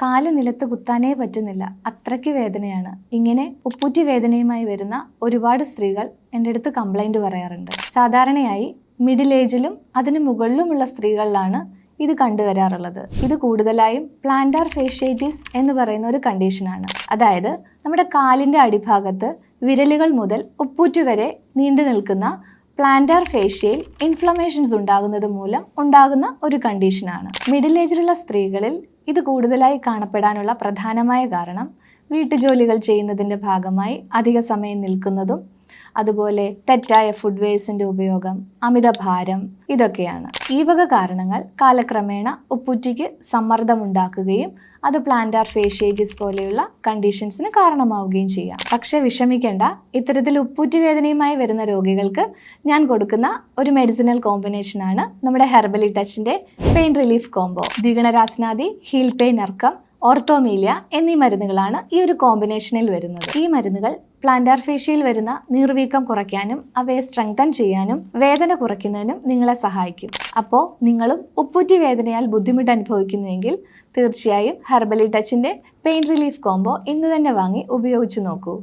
കാല് നിലത്ത് കുത്താനേ പറ്റുന്നില്ല, അത്രയ്ക്ക് വേദനയാണ്. ഇങ്ങനെ ഉപ്പൂറ്റി വേദനയുമായി വരുന്ന ഒരുപാട് സ്ത്രീകൾ എൻ്റെ അടുത്ത് കംപ്ലൈൻറ്റ് പറയാറുണ്ട്. സാധാരണയായി മിഡിൽ ഏജിലും അതിനു മുകളിലുമുള്ള സ്ത്രീകളിലാണ് ഇത് കണ്ടുവരാറുള്ളത്. ഇത് കൂടുതലായും പ്ലാന്റാർ ഫേഷ്യേറ്റിസ് എന്ന് പറയുന്ന ഒരു കണ്ടീഷനാണ്. അതായത് നമ്മുടെ കാലിൻ്റെ അടിഭാഗത്ത് വിരലുകൾ മുതൽ ഉപ്പൂറ്റി വരെ നീണ്ടു നിൽക്കുന്ന പ്ലാന്റാർ ഫേഷ്യയിൽ ഇൻഫ്ലമേഷൻസ് ഉണ്ടാകുന്നത് മൂലം ഉണ്ടാകുന്ന ഒരു കണ്ടീഷനാണ്. മിഡിൽ ഏജിലുള്ള സ്ത്രീകളിൽ ഇത് കൂടുതലായി കാണപ്പെടാനുള്ള പ്രധാനമായ കാരണം വീട്ടുജോലികൾ ചെയ്യുന്നതിൻ്റെ ഭാഗമായി അധിക സമയം നിൽക്കുന്നതും അതുപോലെ തെറ്റായ ഫുഡ് വേസിൻ്റെ ഉപയോഗം, അമിതഭാരം ഇതൊക്കെയാണ്. ഈ വക കാരണങ്ങൾ കാലക്രമേണ ഉപ്പൂറ്റിക്ക് സമ്മർദ്ദമുണ്ടാക്കുകയും അത് പ്ലാന്റാർ ഫേഷ്യേറ്റിസ് പോലെയുള്ള കണ്ടീഷൻസിന് കാരണമാവുകയും ചെയ്യാം. പക്ഷെ വിഷമിക്കേണ്ട, ഇത്തരത്തിൽ ഉപ്പൂറ്റി വേദനയുമായി വരുന്ന രോഗികൾക്ക് ഞാൻ കൊടുക്കുന്ന ഒരു മെഡിസിനൽ കോമ്പിനേഷനാണ് നമ്മുടെ ഹെർബലി ടച്ചിൻ്റെ പെയിൻ റിലീഫ് കോംബോ. ദ്വിഗുണരാസ്നാദി, ഹീൽ പെയിൻ അർക്കം, ഓർത്തോമീലിയ എന്നീ മരുന്നുകളാണ് ഈ ഒരു കോമ്പിനേഷനിൽ വരുന്നത്. ഈ മരുന്നുകൾ പ്ലാന്റാർ ഫേഷ്യയിൽ വരുന്ന നീർവീക്കം കുറയ്ക്കാനും അവയെ സ്ട്രെങ്തൻ ചെയ്യാനും വേദന കുറയ്ക്കുന്നതിനും നിങ്ങളെ സഹായിക്കും. അപ്പോൾ നിങ്ങളും ഉപ്പൂറ്റി വേദനയാൽ ബുദ്ധിമുട്ട് അനുഭവിക്കുന്നുവെങ്കിൽ തീർച്ചയായും ഹെർബലി ടച്ചിൻ്റെ പെയിൻ റിലീഫ് കോംബോ ഇന്ന് തന്നെ വാങ്ങി ഉപയോഗിച്ച് നോക്കൂ.